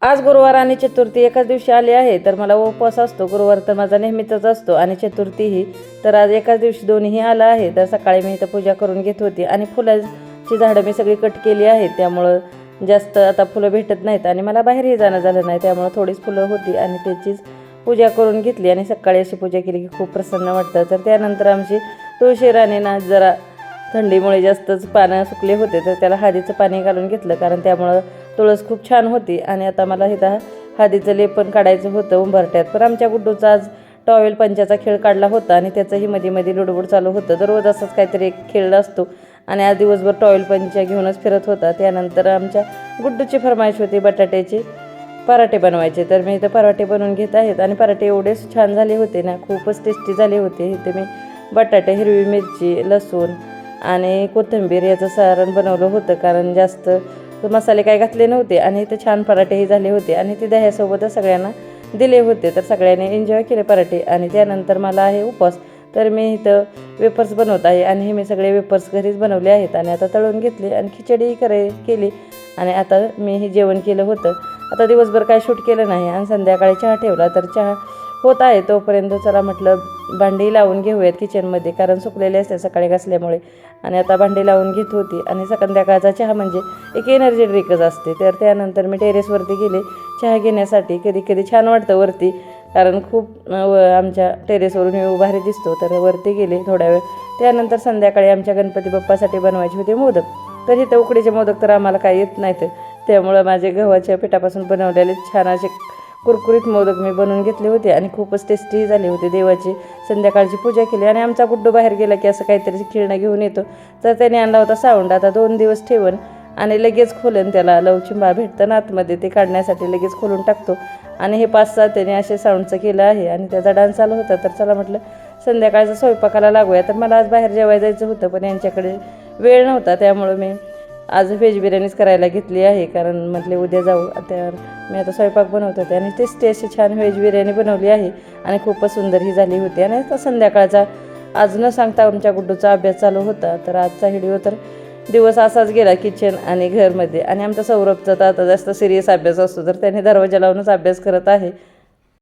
आज गुरुवार आणि चतुर्थी एकाच दिवशी आली आहे, तर मला उपवास असतो. गुरुवार तर माझा नेहमीचाच असतो आणि चतुर्थीही. तर आज एकाच दिवशी दोन्हीही आलं आहे. तर सकाळी मी इथं पूजा करून घेत होती आणि फुलाची झाडं मी सगळी कट केली आहेत. त्यामुळं जास्त आता फुलं भेटत नाहीत आणि मला बाहेरही जाणं झालं नाही. त्यामुळं थोडीच फुलं होती आणि त्याचीच पूजा करून घेतली आणि सकाळी अशी पूजा केली की खूप प्रसन्न वाटतं. तर त्यानंतर आमची तुळशी राणीना जरा थंडीमुळे जास्तच पानं सुकले होते, तर त्याला हळदीचं पाणी घालून घेतलं, कारण त्यामुळं तुळस खूप छान होती. आणि आता मला इथं हळदीचं लेपन काढायचं होतं उंबरट्यात. पण आमच्या गुड्डूचा आज टॉवेल पंचाचा खेळ काढला होता आणि त्याचंही मध्ये मध्ये लुडबुड चालू होतं. दररोज असंच काहीतरी एक खेळ असतो आणि आज दिवसभर टॉवेल पंचा घेऊनच फिरत होता. त्यानंतर आमच्या गुड्डूची फरमाईश होती बटाट्याची पराठे बनवायचे, तर मी इथं पराठे बनवून घेत आहेत. आणि पराठे एवढेच छान झाले होते ना, खूपच टेस्टी झाले होते. इथे मी बटाटे, हिरवी मिरची, लसूण आणि कोथिंबीर याचं सारण बनवलं होतं, कारण जास्त मसाले काय घातले नव्हते. आणि इथे छान पराठेही झाले होते आणि ते दह्यासोबतच सगळ्यांना दिले होते. तर सगळ्यांनी एन्जॉय केले पराठे. आणि त्यानंतर मला आहे उपवास, तर मी इथं वेफर्स बनवत आहे आणि हे मी सगळे वेफर्स घरीच बनवले आहेत आणि आता तळून घेतले आणि खिचडी केली. आणि आता मी हे जेवण केलं होतं. आता दिवसभर काय शूट केलं नाही आणि संध्याकाळी चहा ठेवला, तर चहा होत आहे तोपर्यंत चला म्हटलं भांडी लावून घेऊयात किचनमध्ये, कारण सुकलेले असते सकाळी घासल्यामुळे. आणि आता भांडी लावून घेत होती. आणि संध्याकाळचा चहा म्हणजे एक एनर्जी ड्रिंकच असते. तर त्यानंतर मी टेरेसवरती गेले चहा घेण्यासाठी. कधी कधी छान वाटतं वरती, कारण खूप आमच्या टेरेसवरून व्यू भारी दिसतो. तर वरती गेले थोडा वेळ. त्यानंतर संध्याकाळी आमच्या गणपती बाप्पासाठी बनवायचे होते मोदक. तर इथं उकडीचे मोदक तर आम्हाला काही येत नाहीत, त्यामुळं माझे गव्हाच्या पिठापासून बनवलेले छान असे कुरकुरीत मोदक मी बनवून घेतले होते आणि खूपच टेस्टी झाले होते. देवाची संध्याकाळची पूजा केली. आणि आमचा गुड्डू बाहेर गेला की असं काहीतरी खेळणं घेऊन येतो, तर त्याने आणला होता साऊंड. आता 2 दिवस ठेवून आणि लगेच खोलन, त्याला लवचिंबा भेटतं ना आतमध्ये, ते काढण्यासाठी लगेच खोलून टाकतो. आणि हे 5-6 त्याने असे साऊंडचं केलं आहे आणि त्याचा डान्स चालू होता. तर चला म्हटलं संध्याकाळचा स्वयंपाकाला लागूया. तर मला आज बाहेर जेवायला जायचं होतं, पण यांच्याकडे वेळ नव्हता, त्यामुळं मी आज व्हेज बिर्याणीच करायला घेतली आहे, कारण म्हटले उद्या जाऊ. तर मी आता स्वयंपाक बनवत होते आणि टेस्टी अशी छान व्हेज बिर्याणी बनवली आहे आणि खूपच सुंदर ही झाली होती. आणि आता संध्याकाळचा आज न सांगता आमच्या गुड्डूचा अभ्यास चालू होता. तर आजचा व्हिडिओ तर दिवस असाच गेला किचन आणि घरमध्ये. आणि आमचा सौरभचा तर आता जास्त सिरियस अभ्यास असतो, तर त्याने दरवाजा लावूनच अभ्यास करत आहे.